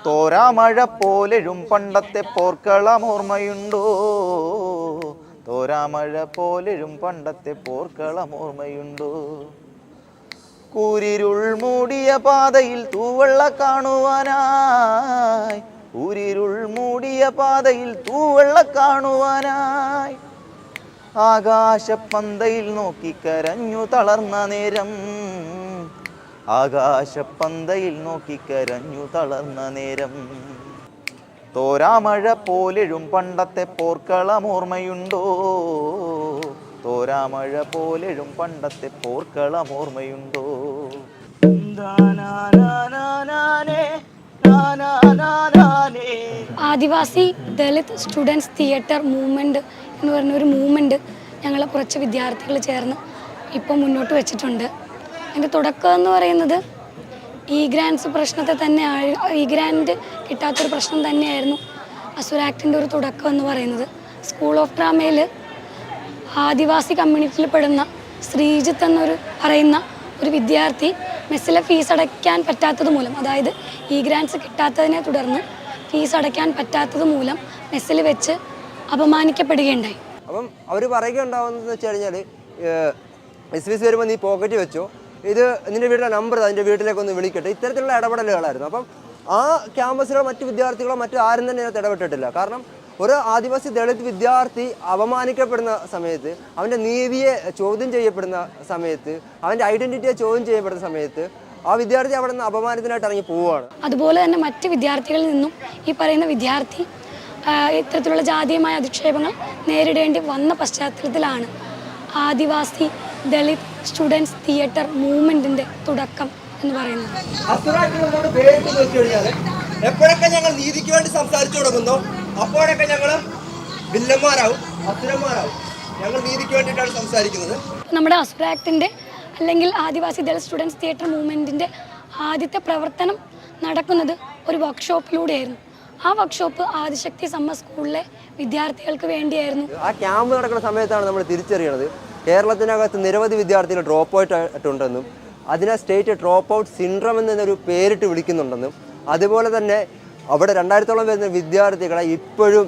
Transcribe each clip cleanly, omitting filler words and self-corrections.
തോരാമഴ പോലെഴും പണ്ടത്തെ പോർക്കളം ഓർമ്മയുണ്ടോ? തോരാമഴ പോലെഴും പണ്ടത്തെ പോർക്കളം ഓർമ്മയുണ്ടോ? കൂരിരുൾ മൂടിയ പാതയിൽ തൂവെള്ള കാണുവാനായി, കൂരിരുൾ മൂടിയ പാതയിൽ തൂവെള്ള കാണുവാനായി ആകാശപ്പന്തയിൽ നോക്കി കരഞ്ഞു തളർന്ന നേരം, ആകാശപ്പന്തയിൽ നോക്കി കരഞ്ഞു തളർന്ന നേരം. തോരാമഴ പോലെഴും പണ്ടത്തെ പോർക്കളം ഓർമ്മയുണ്ടോ? തോരാമഴ പോലെഴും പണ്ടത്തെ പോർക്കളം ഓർമ്മയുണ്ടോ? ആദിവാസി ദളിത് സ്റ്റുഡൻസ് തിയേറ്റർ മൂവ്മെൻറ്റ് എന്ന് പറഞ്ഞൊരു മൂവ്മെൻറ്റ് ഞങ്ങൾ കുറച്ച് വിദ്യാർത്ഥികൾ ചേർന്ന് ഇപ്പോൾ മുന്നോട്ട് വെച്ചിട്ടുണ്ട്. അതിൻ്റെ തുടക്കം എന്ന് പറയുന്നത് ഇ ഗ്രാൻസ് പ്രശ്നത്തെ തന്നെ, ഇ ഗ്രാൻഡ് കിട്ടാത്തൊരു പ്രശ്നം തന്നെയായിരുന്നു അസുര ആക്ടിൻ്റെ ഒരു തുടക്കം എന്ന് പറയുന്നത്. സ്കൂൾ ഓഫ് ഡ്രാമയിൽ ആദിവാസി കമ്മ്യൂണിറ്റിയിൽ പെടുന്ന ശ്രീജിത്ത് എന്നൊരു പറയുന്ന ഒരു വിദ്യാർത്ഥി മെസ്സിലെ ഫീസ് അടയ്ക്കാൻ പറ്റാത്തത് മൂലം, അതായത് ഇ ഗ്രാൻസ് കിട്ടാത്തതിനെ തുടർന്ന് ഫീസ് അടയ്ക്കാൻ പറ്റാത്തത് മൂലം മെസ്സിൽ വെച്ച് അപമാനിക്കപ്പെടുകയുണ്ടായി. അപ്പം അവർ പറയുകയുണ്ടാവുന്നതെന്ന് വെച്ച് കഴിഞ്ഞാൽ SVC വരുമ്പോൾ നീ പോക്കറ്റ് വെച്ചോ, ഇത് നിൻ്റെ വീട്ടിലെ നമ്പർ അതിൻ്റെ വീട്ടിലേക്കൊന്ന് വിളിക്കട്ടെ, ഇത്തരത്തിലുള്ള ഇടപെടലുകളായിരുന്നു. അപ്പം ആ ക്യാമ്പസിലോ മറ്റ് വിദ്യാർത്ഥികളോ മറ്റു ആരും തന്നെ അതിനകത്ത് ഇടപെട്ടിട്ടില്ല. കാരണം ഒരു ആദിവാസി ദളിത് വിദ്യാർത്ഥി അപമാനിക്കപ്പെടുന്ന സമയത്ത്, അവൻ്റെ നീതിയെ ചോദ്യം ചെയ്യപ്പെടുന്ന സമയത്ത്, അവൻ്റെ ഐഡൻറ്റിറ്റിയെ ചോദ്യം ചെയ്യപ്പെടുന്ന സമയത്ത് ആ വിദ്യാർത്ഥി അവിടെ നിന്ന് അപമാനത്തിനായിട്ട് ഇറങ്ങി പോവുകയാണ്. അതുപോലെ തന്നെ മറ്റ് വിദ്യാർത്ഥികളിൽ നിന്നും ഈ പറയുന്ന വിദ്യാർത്ഥി ഇത്തരത്തിലുള്ള ജാതീയമായ അധിക്ഷേപങ്ങൾ നേരിടേണ്ടി വന്ന പശ്ചാത്തലത്തിലാണ് ആദിവാസി ദളിത് സ്റ്റുഡൻസ് തിയേറ്റർ മൂവ്മെൻറ്റിൻ്റെ തുടക്കം എന്ന് പറയുന്നത്. എപ്പോഴൊക്കെ ഞങ്ങൾ നീതിക്ക് വേണ്ടി സംസാരിച്ചു തുടങ്ങുന്നോ അപ്പോഴൊക്കെ ഞങ്ങൾ വില്ലന്മാരാവും, അസുരന്മാരാവും. ഞങ്ങൾ നീതിക്ക് വേണ്ടിയിട്ടാണ് സംസാരിക്കുന്നത്. നമ്മുടെ അസുര ആക്ടിൻ്റെ അല്ലെങ്കിൽ ആദിവാസി ദളിത് സ്റ്റുഡൻസ് തിയേറ്റർ മൂവ്മെൻറ്റിൻ്റെ ആദ്യത്തെ പ്രവർത്തനം നടക്കുന്നത് ഒരു വർക്ക്ഷോപ്പിലൂടെയായിരുന്നു. ആ വർക്ക്ഷോപ്പ് ആദിശക്തി സമ്മർ സ്കൂളിലെ വിദ്യാർത്ഥികൾക്ക് വേണ്ടിയായിരുന്നു. ആ ക്യാമ്പ് നടക്കുന്ന സമയത്താണ് നമ്മൾ തിരിച്ചറിയണത് കേരളത്തിനകത്ത് നിരവധി വിദ്യാർത്ഥികൾ ഡ്രോപ്പ് ഔട്ട് ആയിട്ടുണ്ടെന്നും അതിനെ സ്റ്റേറ്റ് ഡ്രോപ്പ് ഔട്ട് സിൻഡ്രം എന്നൊരു പേരിട്ട് വിളിക്കുന്നുണ്ടെന്നും അതുപോലെ തന്നെ അവിടെ 2000-ഓളം വരുന്ന വിദ്യാർത്ഥികളെ ഇപ്പോഴും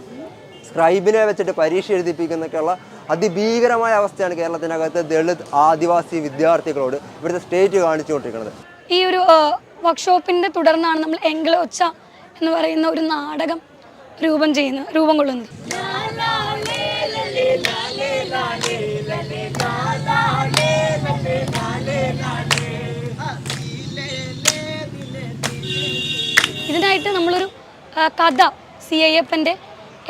സ്ക്രൈബിനെ വെച്ചിട്ട് പരീക്ഷ എഴുതിപ്പിക്കുന്നൊക്കെയുള്ള അതിഭീകരമായ അവസ്ഥയാണ് കേരളത്തിനകത്ത് ദളിത് ആദിവാസി വിദ്യാർത്ഥികളോട് ഇവിടുത്തെ സ്റ്റേറ്റ് കാണിച്ചുകൊണ്ടിരിക്കുന്നത്. ഈ ഒരു വർക്ക്ഷോപ്പിൻ്റെ തുടർന്നാണ് നമ്മൾ എങ്കിള ഒച്ച എന്ന് പറയുന്ന ഒരു നാടകം രൂപം കൊള്ളുന്നത്. ഇതിനായിട്ട് നമ്മളൊരു കഥ CIFൻ്റെ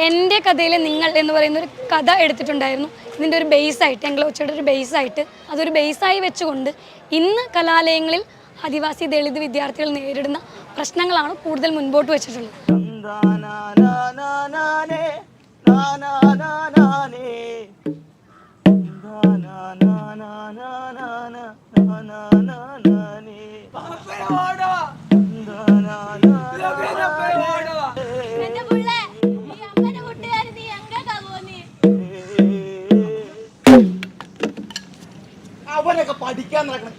എൻ്റെ കഥയിലെ നിങ്ങൾ എന്ന് പറയുന്ന ഒരു കഥ എടുത്തിട്ടുണ്ടായിരുന്നു. ഇതിൻ്റെ ഒരു ബേസായിട്ട്, എങ്കിളൊച്ചയുടെ ഒരു ബേസായിട്ട്, അതൊരു ബേസായി വെച്ചുകൊണ്ട് ഇന്ന് കലാലയങ്ങളിൽ ആദിവാസി ദളിത് വിദ്യാർത്ഥികൾ നേരിടുന്ന പ്രശ്നങ്ങളാണ് കൂടുതൽ മുൻപോട്ട് വെച്ചിട്ടുള്ളത്. അവനൊക്കെ പഠിക്കാൻ നടക്കണം,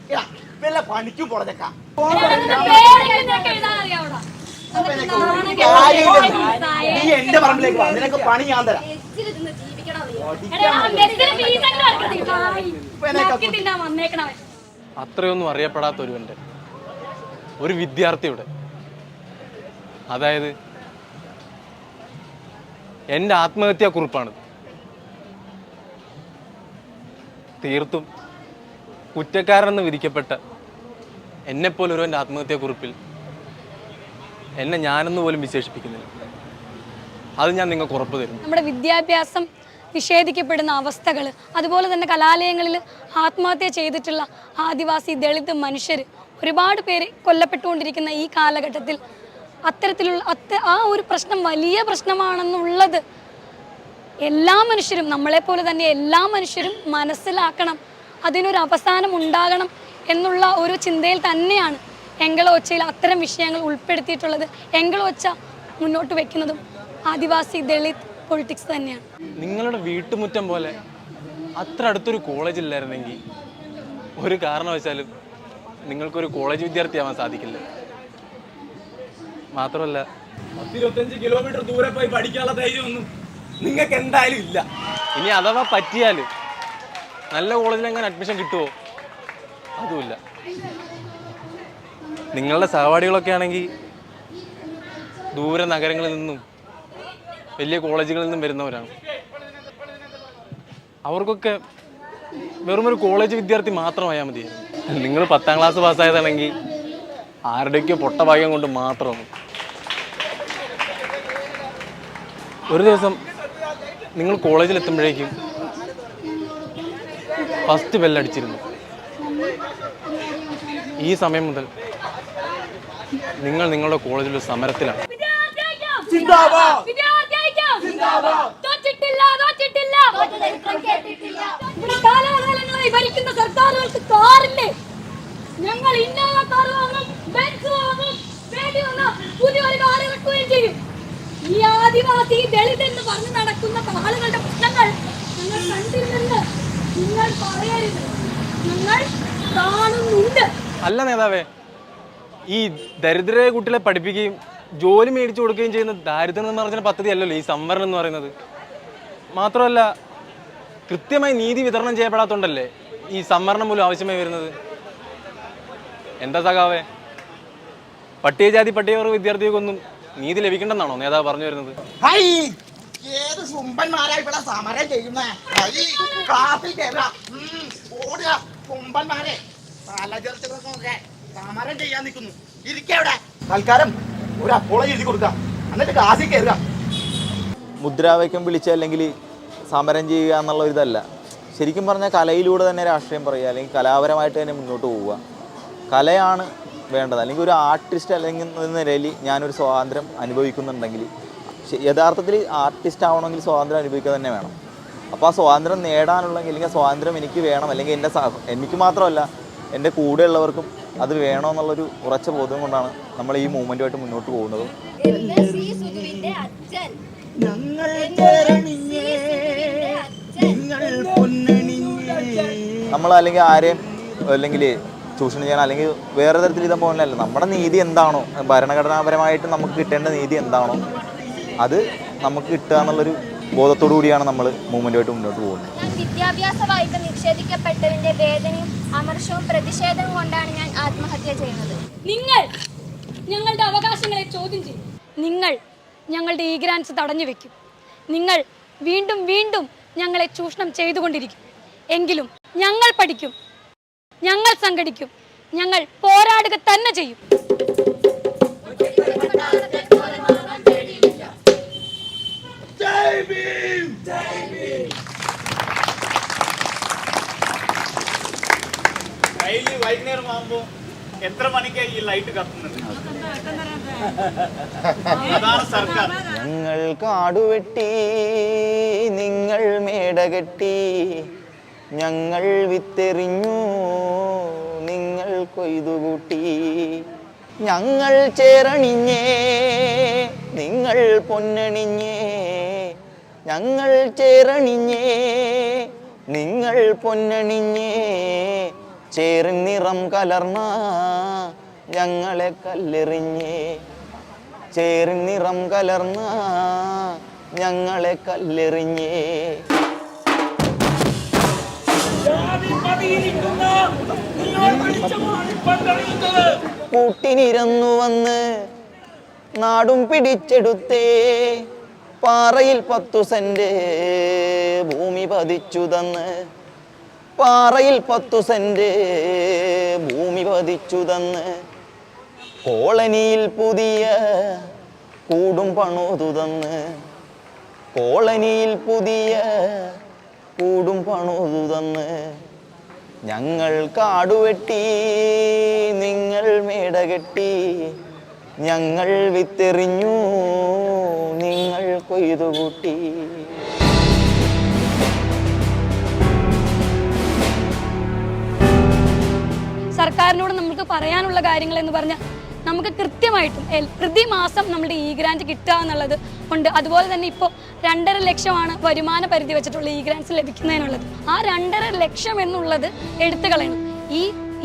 വല്ല പണിക്കും പോളഞ്ഞക്ക നീ എന്റെ പറമ്പിലേക്ക് വാ, നിനക്ക് പണി ഞാൻ തരാം. അത്രയൊന്നും അറിയപ്പെടാത്ത ഒരുവന്റെ ഒരു വിദ്യാർത്ഥിയുടെ, അതായത് എൻ്റെ ആത്മഹത്യാക്കുറിപ്പാണ്. തീർത്തും കുറ്റക്കാരനെന്ന് വിധിക്കപ്പെട്ട എന്നെപ്പോലെ ഒരുവൻ്റെ ആത്മഹത്യാക്കുറിപ്പിൽ എന്നെ ഞാനെന്ന് പോലും വിശേഷിപ്പിക്കുന്നില്ല. അത് ഞാൻ നിങ്ങൾക്ക് ഉറപ്പ് തരുന്നു. നമ്മുടെ വിദ്യാഭ്യാസം നിഷേധിക്കപ്പെടുന്ന അവസ്ഥകൾ, അതുപോലെ തന്നെ കലാലയങ്ങളിൽ ആത്മഹത്യ ചെയ്തിട്ടുള്ള ആദിവാസി ദളിത് മനുഷ്യർ ഒരുപാട് പേര് കൊല്ലപ്പെട്ടുകൊണ്ടിരിക്കുന്ന ഈ കാലഘട്ടത്തിൽ അത്തരത്തിലുള്ള ആ ഒരു പ്രശ്നം വലിയ പ്രശ്നമാണെന്നുള്ളത് എല്ലാ മനുഷ്യരും, നമ്മളെപ്പോലെ തന്നെ എല്ലാ മനുഷ്യരും മനസ്സിലാക്കണം. അതിനൊരു അവസാനം ഉണ്ടാകണം എന്നുള്ള ഒരു ചിന്തയിൽ തന്നെയാണ് എങ്കിള ഒച്ചയിൽ അത്തരം വിഷയങ്ങൾ ഉൾപ്പെടുത്തിയിട്ടുള്ളത്. എങ്കിള ഒച്ച മുന്നോട്ട് വെക്കുന്നതും ആദിവാസി ദളിത് പൊളിറ്റിക്സ് തന്നെയാണ്. നിങ്ങളുടെ വീട്ടുമുറ്റം പോലെ അത്ര അടുത്തൊരു കോളേജ് ഇല്ലായിരുന്നെങ്കിൽ ഒരു കാരണവശാലും നിങ്ങൾക്കൊരു കോളേജ് വിദ്യാർത്ഥിയാവാൻ സാധിക്കില്ല. മാത്രമല്ല 25 കിലോമീറ്റർ ദൂരെ പോയി പഠിക്കാനുള്ള ധൈര്യമൊന്നും നിങ്ങൾക്ക് എന്തായാലും ഇല്ല. ഇനി അഥവാ പറ്റിയാൽ നല്ല കോളേജിൽ എങ്ങനെ അഡ്മിഷൻ കിട്ടുമോ? അതുമില്ല. നിങ്ങളുടെ സഹപാഠികളൊക്കെ ആണെങ്കിൽ ദൂരെ നഗരങ്ങളിൽ നിന്നും വലിയ കോളേജുകളിൽ നിന്നും വരുന്നവരാണ്. അവർക്കൊക്കെ വെറുമൊരു കോളേജ് വിദ്യാർത്ഥി മാത്രമായാൽ മതി. നിങ്ങൾ 10ാം ക്ലാസ് പാസ്സായതാണെങ്കിൽ ആരുടെയൊക്കെയോ പൊട്ട ഭാഗ്യം കൊണ്ട് മാത്രമാണ്. ഒരു ദിവസം നിങ്ങൾ കോളേജിൽ എത്തുമ്പോഴേക്കും ഫസ്റ്റ് ബെല്ലടിച്ചിരുന്നു. ഈ സമയം മുതൽ നിങ്ങൾ നിങ്ങളുടെ കോളേജിൽ സമരത്തിലാണ്. ഭരിക്കുന്ന സർക്കാരുകൾക്ക് കാറില്ലേ? ഞങ്ങൾ ഇന്നോവ കാർ വാങ്ങും, ബെൻസ് വാങ്ങും, വേണ്ടി വന്ന പുതിയൊരു കാർ വെക്കുകയും ചെയ്യും. ഈ ആദിവാസി ദളിത് എന്ന് പറഞ്ഞു നടക്കുന്ന ആളുകളുടെ പ്രശ്നങ്ങൾ ഞങ്ങൾ കണ്ടില്ലെന്ന് നിങ്ങൾ പറയരുത്. ഞങ്ങൾ കാണുന്നുണ്ട്. അല്ല നേതാവേ, ഈ ദരിദ്രരായ കുട്ടികളെ പഠിപ്പിക്കുകയും ജോലി മേടിച്ചു കൊടുക്കുകയും ചെയ്യുന്ന ദാരിദ്ര്യ നിർമ്മാർജ്ജന പദ്ധതി അല്ലല്ലോ ഈ സംവരണം എന്ന് പറയുന്നത്. മാത്രമല്ല കൃത്യമായി നീതി വിതരണം ചെയ്യപ്പെടാത്തതുകൊണ്ടല്ലേ ഈ സംവരണം മൂലം ആവശ്യമായി വരുന്നത്. എന്താ സഖാവേ, പട്ടികജാതി പട്ടികവർഗ വിദ്യാർത്ഥികൾക്കൊന്നും നീതി ലഭിക്കണ്ടെന്നാണോ നേതാവ് പറഞ്ഞു വരുന്നത്? ഏത് കുമ്പന്മാരായി ഇവിടെ സമരം ചെയ്യുന്നേ? ക്ലാസ്സിൽ കയറാം, ഓടുക കുമ്പന്മാരെ. തലചെറുത്തുകളൊക്കെ സമരം ചെയ്യാൻ നിൽക്കുന്നു. ഇരിക്കവിടെ തൽക്കാലം ഒരു അപ്പോളജി എഴുതി കൊടുക്കാം, എന്നിട്ട് ക്ലാസ്സിൽ കയറുക. മുദ്രാവാക്യം വിളിച്ച് അല്ലെങ്കിൽ സമരം ചെയ്യുക എന്നുള്ള ഇതല്ല. ശരിക്കും പറഞ്ഞാൽ കലയിലൂടെ തന്നെ രാഷ്ട്രീയം പറയുക, അല്ലെങ്കിൽ കലാപരമായിട്ട് തന്നെ മുന്നോട്ട് പോവുക. കലയാണ് വേണ്ടത്. അല്ലെങ്കിൽ ഒരു ആർട്ടിസ്റ്റ് അല്ലെങ്കിൽ എന്ന നിലയിൽ ഞാനൊരു സ്വാതന്ത്ര്യം അനുഭവിക്കുന്നുണ്ടെങ്കിൽ യഥാർത്ഥത്തിൽ ആർട്ടിസ്റ്റ് ആവണമെങ്കിൽ സ്വാതന്ത്ര്യം അനുഭവിക്കുക തന്നെ വേണം. അപ്പോൾ ആ സ്വാതന്ത്ര്യം നേടാനുള്ളെങ്കിൽ അല്ലെങ്കിൽ സ്വാതന്ത്ര്യം എനിക്ക് വേണം, അല്ലെങ്കിൽ എനിക്ക് മാത്രമല്ല എൻ്റെ കൂടെയുള്ളവർക്കും അത് വേണമെന്നുള്ളൊരു ഉറച്ച ബോധം കൊണ്ടാണ് നമ്മൾ ഈ മൂവ്മെൻറ്റുമായിട്ട് മുന്നോട്ട് പോകുന്നത്. നമ്മൾ അല്ലെങ്കിൽ ആരെയും അല്ലെങ്കിൽ ചൂഷണം ചെയ്യാൻ അല്ലെങ്കിൽ വേറെ തരത്തിൽ ഇതാ പോകുന്നതല്ല. നമ്മുടെ നീതി എന്താണോ, ഭരണഘടനാപരമായിട്ട് നമുക്ക് കിട്ടേണ്ട നീതി എന്താണോ അത് നമുക്ക് കിട്ടുക എന്നുള്ളൊരു ബോധത്തോടു കൂടിയാണ് നമ്മൾ മൂവ്മെൻറ്റുമായിട്ട് മുന്നോട്ട് പോകുന്നത്. വിദ്യാഭ്യാസ വായ്പ നിഷേധിക്കപ്പെട്ടതിന്റെ വേദനയും അമർഷവും പ്രതിഷേധം കൊണ്ടാണ് ഞാൻ ആത്മഹത്യ ചെയ്യുന്നത്. നിങ്ങൾ ഞങ്ങളുടെ അവകാശങ്ങളെ ചോദ്യം ചെയ്യും. നിങ്ങൾ ഞങ്ങളുടെ ഈ ഗ്രാൻസ് തടഞ്ഞു വെക്കും. നിങ്ങൾ വീണ്ടും വീണ്ടും ഞങ്ങളെ ചൂഷണം ചെയ്തുകൊണ്ടിരിക്കും. എങ്കിലും ഞങ്ങൾ പഠിക്കും, ഞങ്ങൾ സംഘടിക്കും, ഞങ്ങൾ പോരാടുക തന്നെ ചെയ്യും. വൈകുന്നേരം ആകുമ്പോ എത്ര മണിക്കായി ഈ ലൈറ്റ് കത്തുന്നത്? അതാണ് സർക്കാർ. ഞങ്ങൾ കാടുവെട്ടി, നിങ്ങൾ മേടകെട്ടി, ഞങ്ങൾ വിത്തെറിഞ്ഞു, നിങ്ങൾ കൊയ്തുകൂട്ടി. ഞങ്ങൾ ചേരണിഞ്ഞേ, നിങ്ങൾ പൊന്നണിഞ്ഞേ, ഞങ്ങൾ ചേരണിഞ്ഞേ, നിങ്ങൾ പൊന്നണിഞ്ഞേ. ചേറിൻ നിറം കലർന്ന ഞങ്ങളെ കല്ലെറിഞ്ഞേ, ചേറിൻ നിറം കലർന്ന ഞങ്ങളെ കല്ലെറിഞ്ഞേ. കൂട്ടിനിരന്നു വന്ന് നാടും പിടിച്ചെടുത്തേ, പാറയിൽ 10 സെന്റ് ഭൂമി പതിച്ചു തന്ന്, പാറയിൽ 10 സെന്റ് ഭൂമി പതിച്ചു തന്ന്. കോളനിയിൽ പുതിയ കൂടും പണോതു തന്ന്, കോളനിയിൽ പുതിയ കൂടും പണോതു തന്ന്. ഞങ്ങൾ കാടുവെട്ടി, നിങ്ങൾ മേടകെട്ടി, ഞങ്ങൾ വിത്തെറിഞ്ഞു, നിങ്ങൾ കൊയ്തുകൂട്ടി. സർക്കാരിനോട് നമുക്ക് പറയാനുള്ള കാര്യങ്ങൾ എന്ന് പറഞ്ഞാൽ നമുക്ക് കൃത്യമായിട്ടും പ്രതിമാസം നമ്മുടെ ഈ ഗ്രാന്റ് കിട്ടുക എന്നുള്ളത് ഉണ്ട്. അതുപോലെ തന്നെ ഇപ്പോൾ 2.5 ലക്ഷമാണ് വരുമാന പരിധി വെച്ചിട്ടുള്ള ഈ ഗ്രാന്റ്സ് ലഭിക്കുന്നതിനുള്ളത്. ആ 2.5 ലക്ഷം എന്നുള്ളത് എടുത്തു കളയണം. ഈ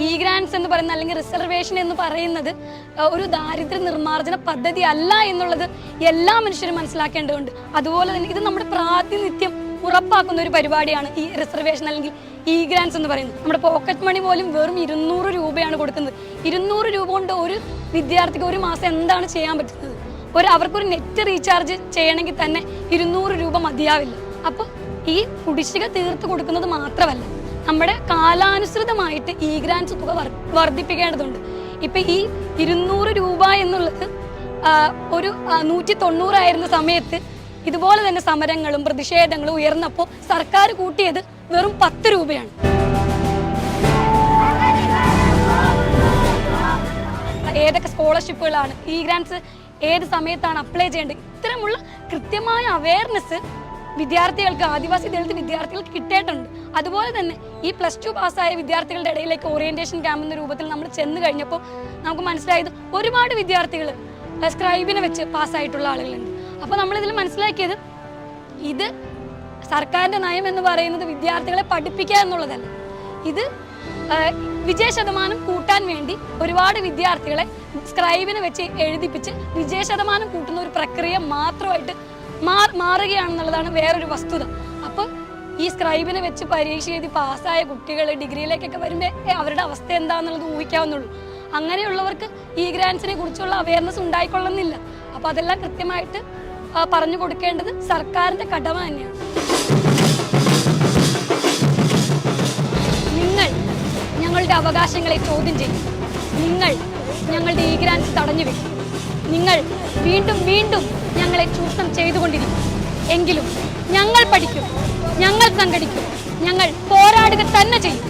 ഇ ഗ്രാൻസ് എന്ന് പറയുന്ന അല്ലെങ്കിൽ റിസർവേഷൻ എന്ന് പറയുന്നത് ഒരു ദാരിദ്ര്യ നിർമ്മാർജ്ജന പദ്ധതി അല്ല എന്നുള്ളത് എല്ലാ മനുഷ്യരും മനസ്സിലാക്കേണ്ടതുണ്ട്. അതുപോലെ തന്നെ ഇത് നമ്മുടെ പ്രാതിനിധ്യം ഉറപ്പാക്കുന്ന ഒരു പരിപാടിയാണ് ഈ റിസർവേഷൻ അല്ലെങ്കിൽ ഇ ഗ്രാൻസ് എന്ന് പറയുന്നത്. നമ്മുടെ പോക്കറ്റ് മണി പോലും വെറും 200 രൂപയാണ് കൊടുക്കുന്നത്. 200 രൂപ കൊണ്ട് ഒരു വിദ്യാർത്ഥിക്ക് ഒരു മാസം എന്താണ് ചെയ്യാൻ പറ്റുന്നത്? അവർക്കൊരു നെറ്റ് റീചാർജ് ചെയ്യണമെങ്കിൽ തന്നെ 200 രൂപ മതിയാവില്ല. അപ്പോൾ ഈ കുടിശ്ശിക തീർത്ത് കൊടുക്കുന്നത് മാത്രമല്ല, നമ്മുടെ കാലാനുസൃതമായിട്ട് ഇ ഗ്രാൻസ് തുക വർദ്ധിപ്പിക്കേണ്ടതുണ്ട്. ഇപ്പം ഈ 200 രൂപ എന്നുള്ളത് ഒരു 190 ആയിരുന്ന സമയത്ത് ഇതുപോലെ തന്നെ സമരങ്ങളും പ്രതിഷേധങ്ങളും ഉയർന്നപ്പോൾ സർക്കാർ കൂട്ടിയത് വെറും 10 രൂപയാണ്. ഏതൊക്കെ സ്കോളർഷിപ്പുകളാണ്, ഇ ഗ്രാൻസ് ഏത് സമയത്താണ് അപ്ലൈ ചെയ്യേണ്ടത്, ഇത്തരമുള്ള കൃത്യമായ അവയർനെസ് വിദ്യാർത്ഥികൾക്ക്, ആദിവാസി ദളിത് വിദ്യാർത്ഥികൾക്ക് കിട്ടിയിട്ടുണ്ട്. അതുപോലെ തന്നെ ഈ +2 പാസ്സായ വിദ്യാർത്ഥികളുടെ ഇടയിലേക്ക് ഓറിയന്റേഷൻ ക്യാമ്പ് എന്ന രൂപത്തിൽ നമ്മൾ ചെന്ന് കഴിഞ്ഞപ്പോൾ നമുക്ക് മനസ്സിലായത് ഒരുപാട് വിദ്യാർത്ഥികൾ സ്ക്രൈബിനെ വെച്ച് പാസ്സായിട്ടുള്ള ആളുകളുണ്ട്. അപ്പോൾ നമ്മളിതിൽ മനസ്സിലാക്കിയത് ഇത് സർക്കാരിൻ്റെ നയം എന്ന് പറയുന്നത് വിദ്യാർത്ഥികളെ പഠിപ്പിക്കുക എന്നുള്ളതല്ല. ഇത് വിജയശതമാനം കൂട്ടാൻ വേണ്ടി ഒരുപാട് വിദ്യാർത്ഥികളെ സ്ക്രൈബിനെ വെച്ച് എഴുതിപ്പിച്ച് വിജയശതമാനം കൂട്ടുന്ന ഒരു പ്രക്രിയ മാത്രമായിട്ട് മാറുകയാണെന്നുള്ളതാണ് വേറൊരു വസ്തുത. അപ്പോൾ ഈ സ്ക്രൈബിനെ വെച്ച് പരീക്ഷ എഴുതി പാസ്സായ കുട്ടികൾ ഡിഗ്രിയിലേക്കൊക്കെ വരുമ്പോൾ അവരുടെ അവസ്ഥ എന്താണെന്നുള്ളത് ഊഹിക്കാവുന്നുള്ളൂ. അങ്ങനെയുള്ളവർക്ക് ഇ ഗ്രാൻസിനെ കുറിച്ചുള്ള അവയർനെസ് ഉണ്ടായിക്കൊള്ളുന്നില്ല. അപ്പോൾ അതെല്ലാം കൃത്യമായിട്ട് പറഞ്ഞു കൊടുക്കേണ്ടത് സർക്കാരിൻ്റെ കടമ തന്നെയാണ്. നിങ്ങൾ ഞങ്ങളുടെ അവകാശങ്ങളെ ചോദ്യം ചെയ്യും. നിങ്ങൾ ഞങ്ങളുടെ ഇ ഗ്രാൻസ് തടഞ്ഞു വെക്കും. നിങ്ങൾ വീണ്ടും വീണ്ടും ഞങ്ങളെ ചൂഷണം ചെയ്തുകൊണ്ടിരിക്കും. എങ്കിലും ഞങ്ങൾ പഠിക്കും, ഞങ്ങൾ സംഘടിക്കും, ഞങ്ങൾ പോരാടുക തന്നെ ചെയ്യും.